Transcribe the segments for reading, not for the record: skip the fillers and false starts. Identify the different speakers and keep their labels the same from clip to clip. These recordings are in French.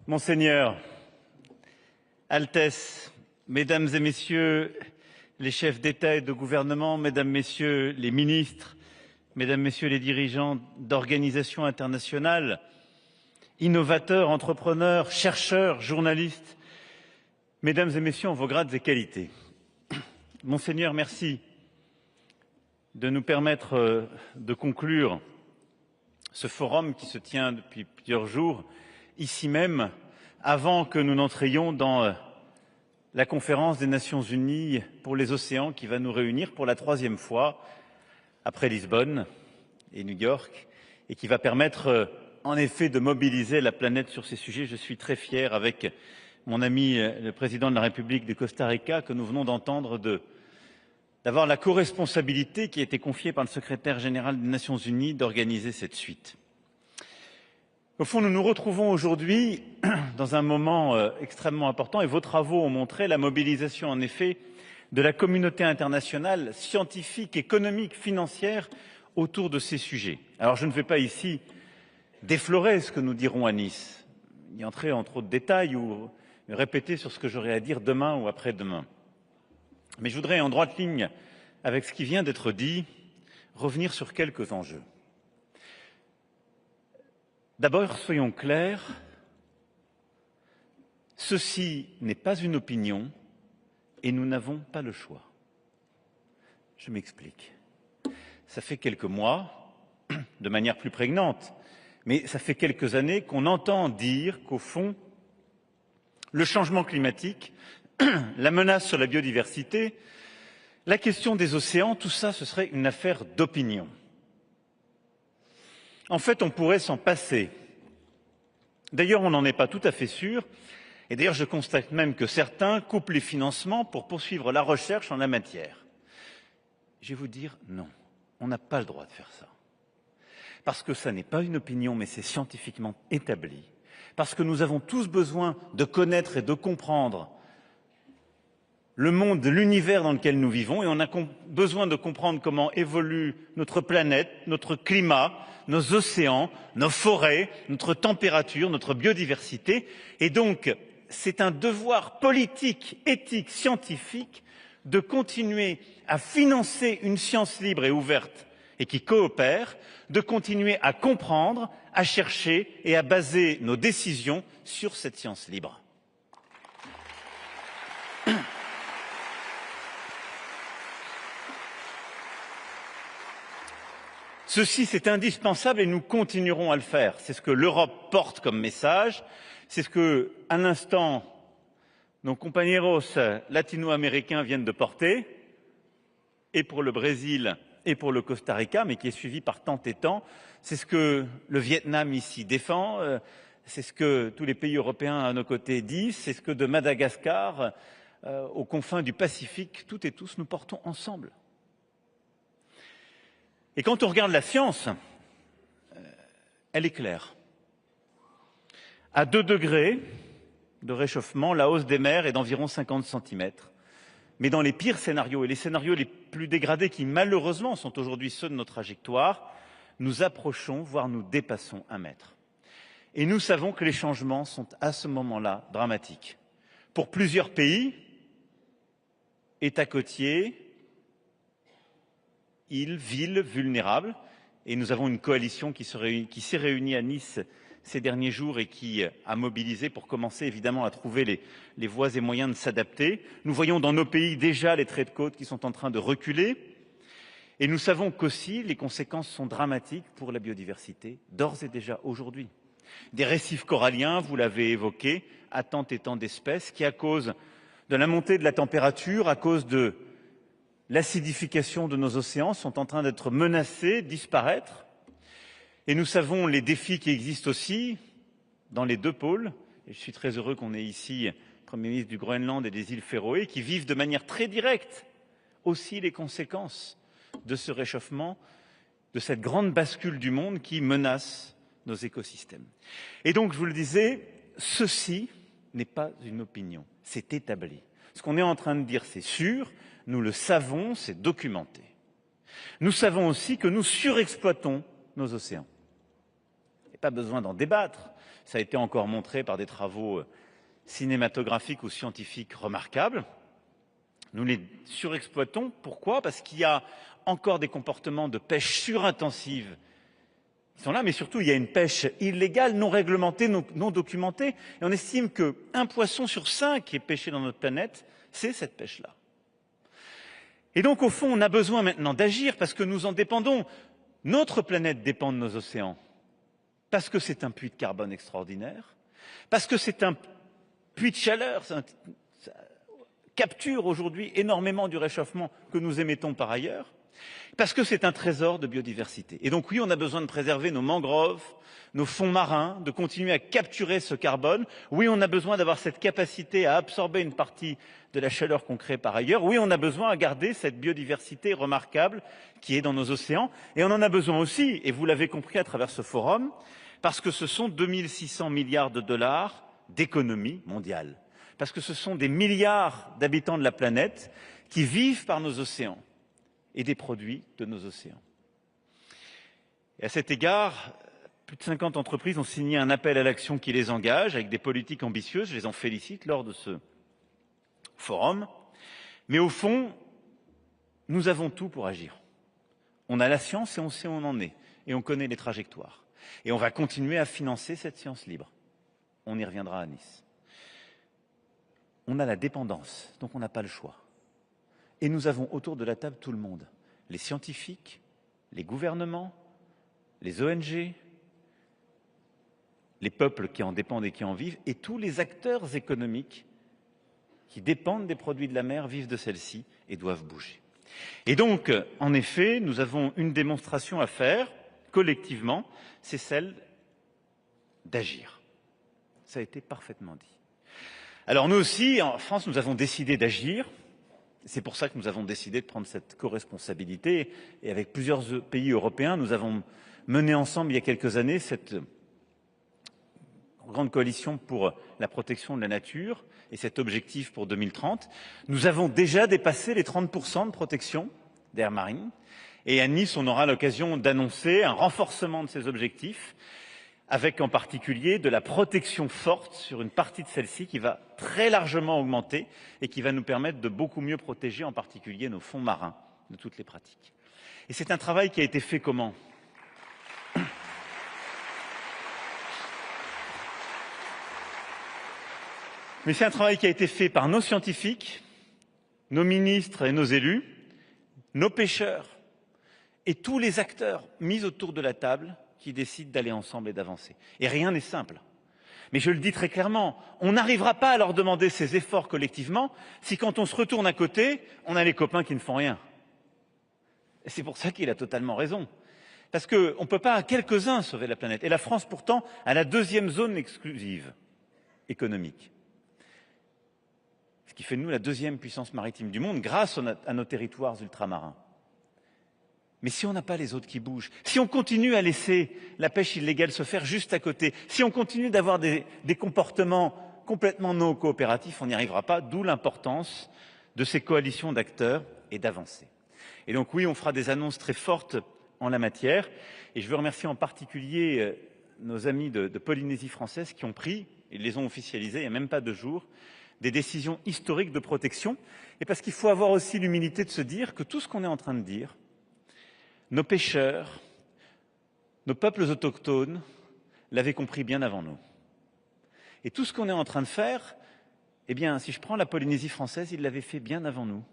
Speaker 1: Monseigneur, Altesse, Mesdames et Messieurs les chefs d'État et de gouvernement, Mesdames, Messieurs les ministres, Mesdames, Messieurs les dirigeants d'organisations internationales, innovateurs, entrepreneurs, chercheurs, journalistes, Mesdames et Messieurs en vos grades et qualités. Monseigneur, merci de nous permettre de conclure ce forum qui se tient depuis plusieurs jours, ici même, avant que nous n'entrions dans la conférence des Nations Unies pour les océans qui va nous réunir pour la 3e fois, après Lisbonne et New York, et qui va permettre en effet de mobiliser la planète sur ces sujets. Je suis très fier, avec mon ami le président de la République du Costa Rica, que nous venons d'entendre, d'avoir la co-responsabilité qui a été confiée par le secrétaire général des Nations Unies d'organiser cette suite. Au fond, nous nous retrouvons aujourd'hui dans un moment extrêmement important et vos travaux ont montré la mobilisation, en effet, de la communauté internationale scientifique, économique, financière autour de ces sujets. Alors, je ne vais pas ici déflorer ce que nous dirons à Nice, y entrer en trop de détails ou répéter sur ce que j'aurai à dire demain ou après-demain. Mais je voudrais, en droite ligne avec ce qui vient d'être dit, revenir sur quelques enjeux. D'abord, soyons clairs, ceci n'est pas une opinion et nous n'avons pas le choix. Je m'explique. Ça fait quelques mois, de manière plus prégnante, mais ça fait quelques années qu'on entend dire qu'au fond, le changement climatique, la menace sur la biodiversité, la question des océans, tout ça, ce serait une affaire d'opinion. En fait, on pourrait s'en passer. D'ailleurs, on n'en est pas tout à fait sûr. Et d'ailleurs, je constate même que certains coupent les financements pour poursuivre la recherche en la matière. Je vais vous dire non, on n'a pas le droit de faire ça. Parce que ça n'est pas une opinion, mais c'est scientifiquement établi. Parce que nous avons tous besoin de connaître et de comprendre le monde, l'univers dans lequel nous vivons, et on a besoin de comprendre comment évolue notre planète, notre climat, nos océans, nos forêts, notre température, notre biodiversité. Et donc, c'est un devoir politique, éthique, scientifique de continuer à financer une science libre et ouverte et qui coopère, de continuer à comprendre, à chercher et à baser nos décisions sur cette science libre. Ceci, c'est indispensable et nous continuerons à le faire. C'est ce que l'Europe porte comme message. C'est ce que, à l'instant, nos compañeros latino-américains viennent de porter, et pour le Brésil et pour le Costa Rica, mais qui est suivi par tant et tant. C'est ce que le Vietnam ici défend, c'est ce que tous les pays européens à nos côtés disent, c'est ce que de Madagascar aux confins du Pacifique, toutes et tous, nous portons ensemble. Et quand on regarde la science, elle est claire. À 2 degrés de réchauffement, la hausse des mers est d'environ 50 cm. Mais dans les pires scénarios, et les scénarios les plus dégradés qui malheureusement sont aujourd'hui ceux de nos trajectoires, nous approchons, voire nous dépassons 1 mètre. Et nous savons que les changements sont à ce moment-là dramatiques. Pour plusieurs pays, États côtiers, îles, villes vulnérables, et nous avons une coalition qui s'est réunie à Nice ces derniers jours et qui a mobilisé pour commencer évidemment à trouver les voies et moyens de s'adapter. Nous voyons dans nos pays déjà les traits de côte qui sont en train de reculer, et nous savons qu'aussi les conséquences sont dramatiques pour la biodiversité, d'ores et déjà aujourd'hui. Des récifs coralliens, vous l'avez évoqué, à tant et tant d'espèces qui, à cause de la montée de la température, à cause de l'acidification de nos océans, sont en train d'être menacés, disparaître. Et nous savons les défis qui existent aussi dans les 2 pôles. Et je suis très heureux qu'on ait ici le Premier ministre du Groenland et des îles Féroé qui vivent de manière très directe aussi les conséquences de ce réchauffement, de cette grande bascule du monde qui menace nos écosystèmes. Et donc, je vous le disais, ceci n'est pas une opinion, c'est établi. Ce qu'on est en train de dire, c'est sûr. Nous le savons, c'est documenté. Nous savons aussi que nous surexploitons nos océans. a pas besoin d'en débattre. Ça a été encore montré par des travaux cinématographiques ou scientifiques remarquables. Nous les surexploitons. Pourquoi? Parce qu'il y a encore des comportements de pêche surintensive qui sont là, mais surtout il y a une pêche illégale, non réglementée, non documentée. Et on estime qu'un poisson sur 5 qui est pêché dans notre planète, c'est cette pêche-là. Et donc au fond, on a besoin maintenant d'agir parce que nous en dépendons. Notre planète dépend de nos océans. Parce que c'est un puits de carbone extraordinaire, parce que c'est un puits de chaleur, ça capture aujourd'hui énormément du réchauffement que nous émettons par ailleurs, parce que c'est un trésor de biodiversité. Et donc oui, on a besoin de préserver nos mangroves, nos fonds marins, de continuer à capturer ce carbone. Oui, on a besoin d'avoir cette capacité à absorber une partie de la chaleur qu'on crée par ailleurs. Oui, on a besoin de garder cette biodiversité remarquable qui est dans nos océans. Et on en a besoin aussi, et vous l'avez compris à travers ce forum, parce que ce sont 2600 milliards de dollars d'économie mondiale. Parce que ce sont des milliards d'habitants de la planète qui vivent par nos océans et des produits de nos océans. Et à cet égard, plus de 50 entreprises ont signé un appel à l'action qui les engage avec des politiques ambitieuses. Je les en félicite lors de ce forum. Mais au fond, nous avons tout pour agir. On a la science et on sait où on en est. Et on connaît les trajectoires. Et on va continuer à financer cette science libre. On y reviendra à Nice. On a la dépendance, donc on n'a pas le choix. Et nous avons autour de la table tout le monde. Les scientifiques, les gouvernements, les ONG, les peuples qui en dépendent et qui en vivent, et tous les acteurs économiques qui dépendent des produits de la mer, vivent de celle-ci et doivent bouger. Et donc, en effet, nous avons une démonstration à faire, collectivement, c'est celle d'agir. Ça a été parfaitement dit. Alors nous aussi, en France, nous avons décidé d'agir. C'est pour ça que nous avons décidé de prendre cette co-responsabilité. Et avec plusieurs pays européens, nous avons mené ensemble, il y a quelques années, cette grande coalition pour la protection de la nature et cet objectif pour 2030. Nous avons déjà dépassé les 30% de protection d'air marine. Et à Nice, on aura l'occasion d'annoncer un renforcement de ces objectifs, avec en particulier de la protection forte sur une partie de celle-ci qui va très largement augmenter et qui va nous permettre de beaucoup mieux protéger en particulier nos fonds marins de toutes les pratiques. Et c'est un travail qui a été fait comment? Mais c'est un travail qui a été fait par nos scientifiques, nos ministres et nos élus, nos pêcheurs et tous les acteurs mis autour de la table qui décident d'aller ensemble et d'avancer. Et rien n'est simple. Mais je le dis très clairement, on n'arrivera pas à leur demander ces efforts collectivement si quand on se retourne à côté, on a les copains qui ne font rien. Et c'est pour ça qu'il a totalement raison. Parce qu'on ne peut pas à quelques-uns sauver la planète. Et la France, pourtant, a la deuxième zone exclusive économique. Ce qui fait de nous la deuxième puissance maritime du monde grâce à nos territoires ultramarins. Mais si on n'a pas les autres qui bougent, si on continue à laisser la pêche illégale se faire juste à côté, si on continue d'avoir des comportements complètement non coopératifs, on n'y arrivera pas, d'où l'importance de ces coalitions d'acteurs et d'avancer. Et donc oui, on fera des annonces très fortes en la matière, et je veux remercier en particulier nos amis de Polynésie française qui ont pris, ils les ont officialisés il n'y a même pas 2 jours, des décisions historiques de protection, et parce qu'il faut avoir aussi l'humilité de se dire que tout ce qu'on est en train de dire, nos pêcheurs, nos peuples autochtones l'avaient compris bien avant nous. Et tout ce qu'on est en train de faire, eh bien, si je prends la Polynésie française, ils l'avaient fait bien avant nous,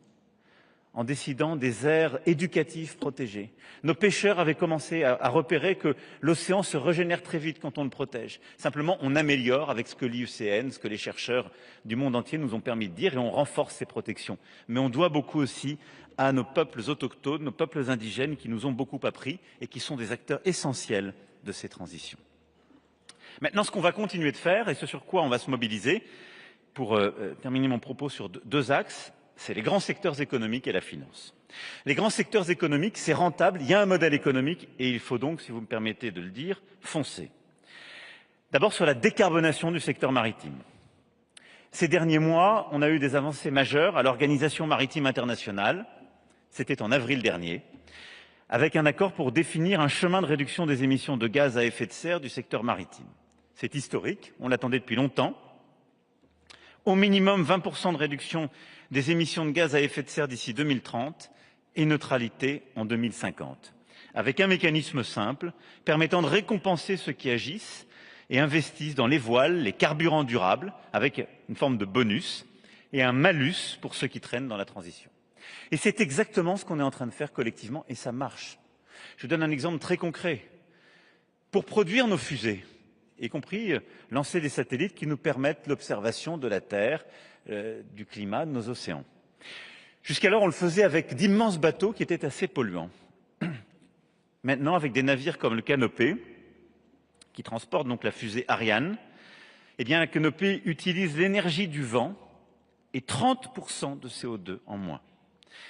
Speaker 1: en décidant des aires éducatives protégées. Nos pêcheurs avaient commencé à repérer que l'océan se régénère très vite quand on le protège. Simplement, on améliore avec ce que l'IUCN, ce que les chercheurs du monde entier nous ont permis de dire, et on renforce ces protections. Mais on doit beaucoup aussi à nos peuples autochtones, nos peuples indigènes qui nous ont beaucoup appris et qui sont des acteurs essentiels de ces transitions. Maintenant, ce qu'on va continuer de faire et ce sur quoi on va se mobiliser, pour terminer mon propos sur 2 axes, c'est les grands secteurs économiques et la finance. Les grands secteurs économiques, c'est rentable, il y a un modèle économique et il faut donc, si vous me permettez de le dire, foncer. D'abord sur la décarbonation du secteur maritime. Ces derniers mois, on a eu des avancées majeures à l'Organisation maritime internationale. C'était en avril dernier, avec un accord pour définir un chemin de réduction des émissions de gaz à effet de serre du secteur maritime. C'est historique, on l'attendait depuis longtemps. Au minimum 20% de réduction des émissions de gaz à effet de serre d'ici 2030 et neutralité en 2050, avec un mécanisme simple permettant de récompenser ceux qui agissent et investissent dans les voiles, les carburants durables, avec une forme de bonus, et un malus pour ceux qui traînent dans la transition. Et c'est exactement ce qu'on est en train de faire collectivement, et ça marche. Je vous donne un exemple très concret. Pour produire nos fusées, y compris lancer des satellites qui nous permettent l'observation de la Terre, du climat, de nos océans. Jusqu'alors, on le faisait avec d'immenses bateaux qui étaient assez polluants. Maintenant, avec des navires comme le Canopé, qui transporte donc la fusée Ariane, eh bien, la Canopé utilise l'énergie du vent et 30% de CO2 en moins.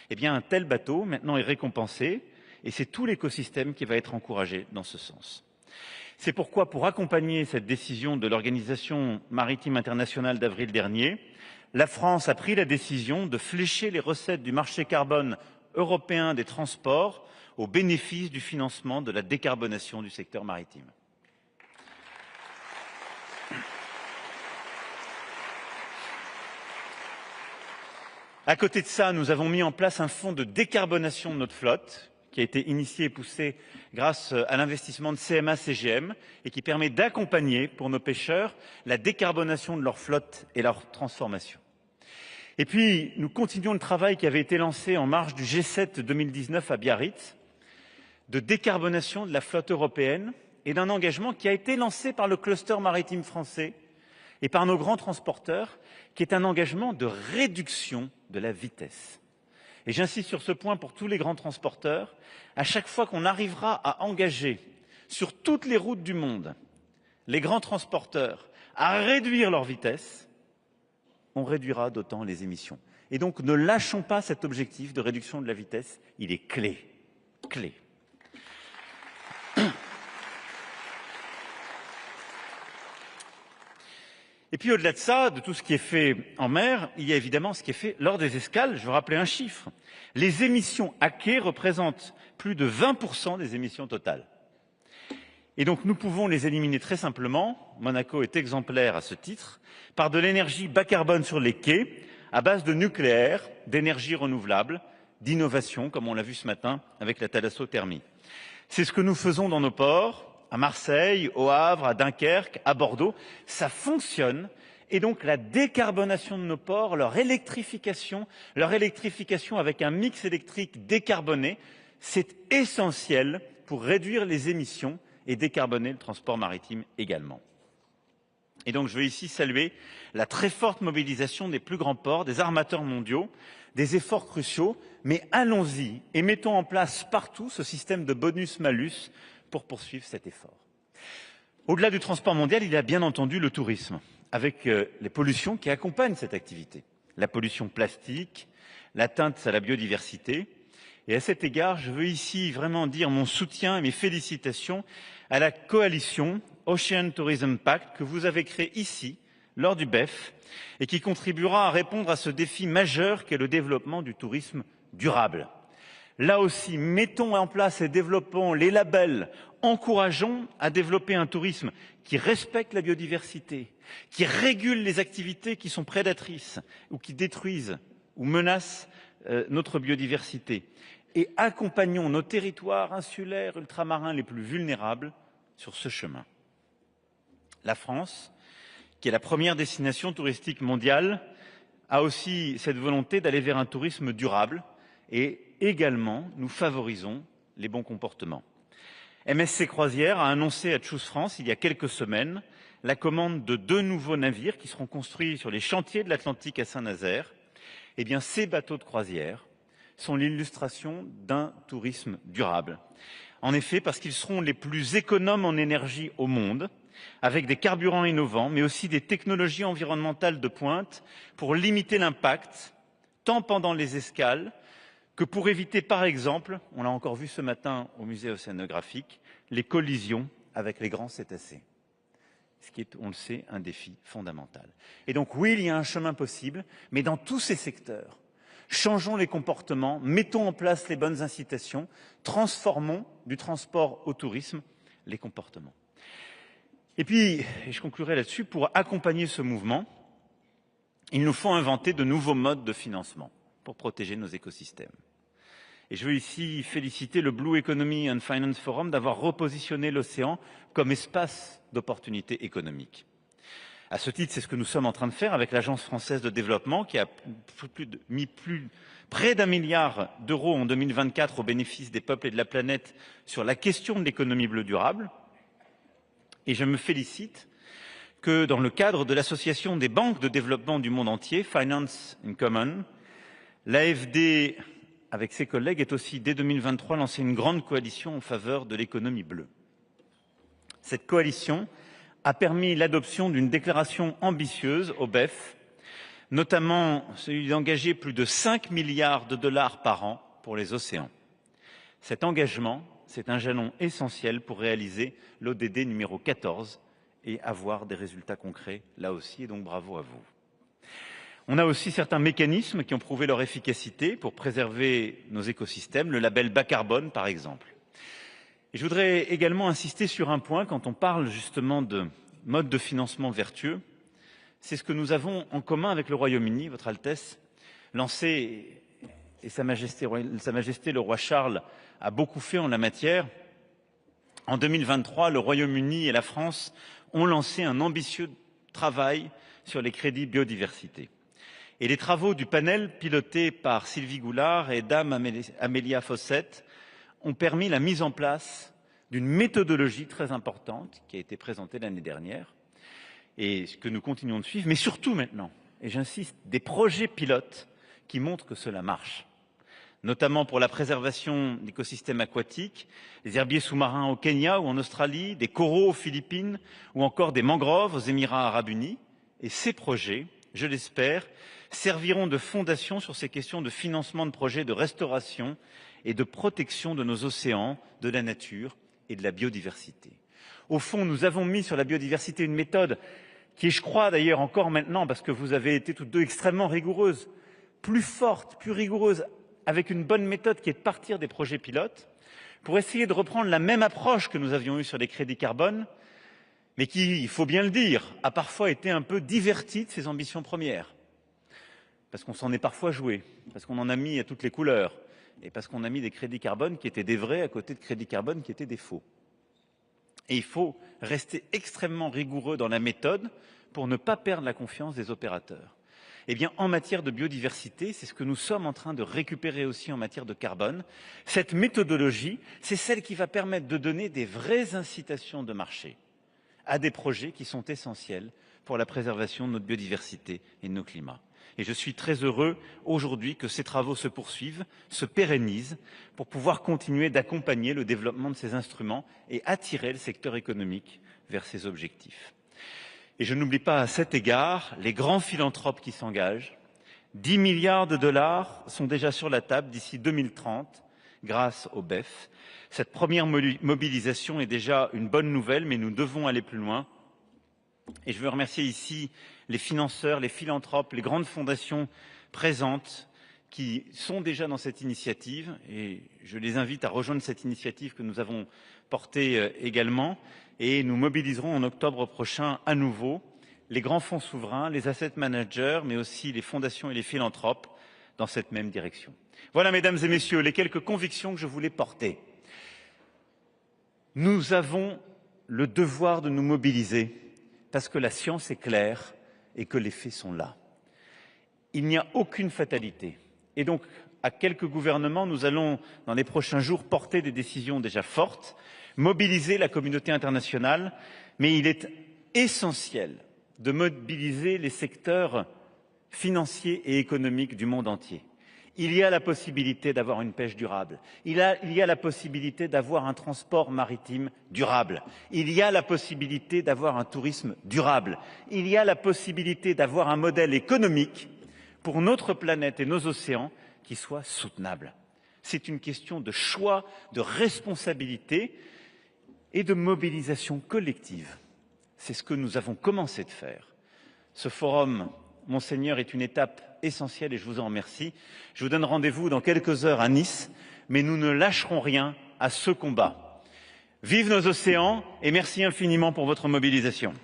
Speaker 1: Eh bien, un tel bateau, maintenant, est récompensé et c'est tout l'écosystème qui va être encouragé dans ce sens. C'est pourquoi, pour accompagner cette décision de l'Organisation maritime internationale d'avril dernier, la France a pris la décision de flécher les recettes du marché carbone européen des transports au bénéfice du financement de la décarbonation du secteur maritime. À côté de ça, nous avons mis en place un fonds de décarbonation de notre flotte qui a été initié et poussé grâce à l'investissement de CMA-CGM et qui permet d'accompagner pour nos pêcheurs la décarbonation de leur flotte et leur transformation. Et puis, nous continuons le travail qui avait été lancé en marge du G7 2019 à Biarritz, de décarbonation de la flotte européenne et d'un engagement qui a été lancé par le cluster maritime français et par nos grands transporteurs, qui est un engagement de réduction de la vitesse. Et j'insiste sur ce point pour tous les grands transporteurs, à chaque fois qu'on arrivera à engager sur toutes les routes du monde les grands transporteurs à réduire leur vitesse, on réduira d'autant les émissions. Et donc ne lâchons pas cet objectif de réduction de la vitesse, il est clé. Et puis au-delà de ça, de tout ce qui est fait en mer, il y a évidemment ce qui est fait lors des escales. Je veux rappeler un chiffre. Les émissions à quai représentent plus de 20% des émissions totales. Et donc nous pouvons les éliminer très simplement, Monaco est exemplaire à ce titre, par de l'énergie bas carbone sur les quais, à base de nucléaire, d'énergie renouvelable, d'innovation, comme on l'a vu ce matin avec la thalassothermie. C'est ce que nous faisons dans nos ports, à Marseille, au Havre, à Dunkerque, à Bordeaux. Ça fonctionne. Et donc la décarbonation de nos ports, leur électrification avec un mix électrique décarboné, c'est essentiel pour réduire les émissions et décarboner le transport maritime également. Et donc je veux ici saluer la très forte mobilisation des plus grands ports, des armateurs mondiaux, des efforts cruciaux, mais allons-y et mettons en place partout ce système de bonus-malus pour poursuivre cet effort. Au-delà du transport mondial, il y a bien entendu le tourisme, avec les pollutions qui accompagnent cette activité. La pollution plastique, l'atteinte à la biodiversité. Et à cet égard, je veux ici vraiment dire mon soutien et mes félicitations à la coalition Ocean Tourism Pact que vous avez créée ici, lors du BEF, et qui contribuera à répondre à ce défi majeur qu'est le développement du tourisme durable. Là aussi, mettons en place et développons les labels, encourageons à développer un tourisme qui respecte la biodiversité, qui régule les activités qui sont prédatrices ou qui détruisent ou menacent notre biodiversité. Et accompagnons nos territoires insulaires, ultramarins les plus vulnérables sur ce chemin. La France, qui est la première destination touristique mondiale, a aussi cette volonté d'aller vers un tourisme durable et également, nous favorisons les bons comportements. MSC Croisières a annoncé à Choose France, il y a quelques semaines, la commande de 2 nouveaux navires qui seront construits sur les chantiers de l'Atlantique à Saint-Nazaire. Eh bien, ces bateaux de croisière sont l'illustration d'un tourisme durable. En effet, parce qu'ils seront les plus économes en énergie au monde, avec des carburants innovants, mais aussi des technologies environnementales de pointe pour limiter l'impact, tant pendant les escales, que pour éviter, par exemple, on l'a encore vu ce matin au musée océanographique, les collisions avec les grands cétacés. Ce qui est, on le sait, un défi fondamental. Et donc oui, il y a un chemin possible, mais dans tous ces secteurs, Changeons les comportements, mettons en place les bonnes incitations, transformons du transport au tourisme les comportements. Et puis, et je conclurai là-dessus, pour accompagner ce mouvement, il nous faut inventer de nouveaux modes de financement pour protéger nos écosystèmes. Et je veux ici féliciter le Blue Economy and Finance Forum d'avoir repositionné l'océan comme espace d'opportunités économiques. À ce titre, c'est ce que nous sommes en train de faire avec l'Agence française de développement qui a mis près d'1 milliard d'euros en 2024 au bénéfice des peuples et de la planète sur la question de l'économie bleue durable. Et je me félicite que dans le cadre de l'Association des banques de développement du monde entier, Finance in Common, l'AFD, avec ses collègues, ait aussi dès 2023 lancé une grande coalition en faveur de l'économie bleue. Cette coalition a permis l'adoption d'une déclaration ambitieuse au BEF, notamment celui d'engager plus de 5 milliards de dollars par an pour les océans. Cet engagement, c'est un jalon essentiel pour réaliser l'ODD numéro 14 et avoir des résultats concrets là aussi, et donc bravo à vous. On a aussi certains mécanismes qui ont prouvé leur efficacité pour préserver nos écosystèmes, le label bas carbone par exemple. Et je voudrais également insister sur un point quand on parle justement de mode de financement vertueux. C'est ce que nous avons en commun avec le Royaume-Uni, Votre Altesse, lancé, et Sa Majesté le Roi Charles a beaucoup fait en la matière. En 2023, le Royaume-Uni et la France ont lancé un ambitieux travail sur les crédits biodiversité. Et les travaux du panel piloté par Sylvie Goulard et Dame Amélia Fossette ont permis la mise en place d'une méthodologie très importante qui a été présentée l'année dernière et que nous continuons de suivre, mais surtout maintenant, et j'insiste, des projets pilotes qui montrent que cela marche, notamment pour la préservation d'écosystèmes aquatiques, des herbiers sous-marins au Kenya ou en Australie, des coraux aux Philippines ou encore des mangroves aux Émirats arabes unis. Et ces projets, je l'espère, serviront de fondation sur ces questions de financement de projets de restauration et de protection de nos océans, de la nature et de la biodiversité. Au fond, nous avons mis sur la biodiversité une méthode qui est, je crois d'ailleurs encore maintenant, parce que vous avez été toutes deux extrêmement rigoureuses, plus forte, plus rigoureuse, avec une bonne méthode qui est de partir des projets pilotes, pour essayer de reprendre la même approche que nous avions eue sur les crédits carbone, mais qui, il faut bien le dire, a parfois été un peu divertie de ses ambitions premières. Parce qu'on s'en est parfois joué, parce qu'on en a mis à toutes les couleurs, et parce qu'on a mis des crédits carbone qui étaient des vrais à côté de crédits carbone qui étaient des faux. Et il faut rester extrêmement rigoureux dans la méthode pour ne pas perdre la confiance des opérateurs. Eh bien, en matière de biodiversité, c'est ce que nous sommes en train de récupérer aussi en matière de carbone. Cette méthodologie, c'est celle qui va permettre de donner des vraies incitations de marché à des projets qui sont essentiels pour la préservation de notre biodiversité et de nos climats. Et je suis très heureux aujourd'hui que ces travaux se poursuivent, se pérennisent, pour pouvoir continuer d'accompagner le développement de ces instruments et attirer le secteur économique vers ces objectifs. Et je n'oublie pas à cet égard les grands philanthropes qui s'engagent. 10 milliards de dollars sont déjà sur la table d'ici 2030 grâce au BEF. Cette première mobilisation est déjà une bonne nouvelle, mais nous devons aller plus loin. Et je veux remercier ici les financeurs, les philanthropes, les grandes fondations présentes qui sont déjà dans cette initiative. Et je les invite à rejoindre cette initiative que nous avons portée également. Et nous mobiliserons en octobre prochain à nouveau les grands fonds souverains, les asset managers, mais aussi les fondations et les philanthropes dans cette même direction. Voilà, mesdames et messieurs, les quelques convictions que je voulais porter. Nous avons le devoir de nous mobiliser parce que la science est claire et que les faits sont là. Il n'y a aucune fatalité. Et donc, à quelques gouvernements, nous allons, dans les prochains jours, porter des décisions déjà fortes, mobiliser la communauté internationale, mais il est essentiel de mobiliser les secteurs financiers et économiques du monde entier. Il y a la possibilité d'avoir une pêche durable. Il y a la possibilité d'avoir un transport maritime durable. Il y a la possibilité d'avoir un tourisme durable. Il y a la possibilité d'avoir un modèle économique pour notre planète et nos océans qui soit soutenable. C'est une question de choix, de responsabilité et de mobilisation collective. C'est ce que nous avons commencé de faire. Ce forum, Monseigneur, est une étape essentiel et je vous en remercie. Je vous donne rendez-vous dans quelques heures à Nice, mais nous ne lâcherons rien à ce combat. Vive nos océans et merci infiniment pour votre mobilisation.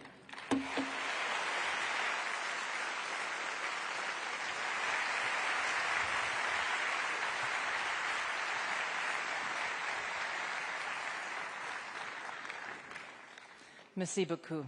Speaker 2: Merci beaucoup.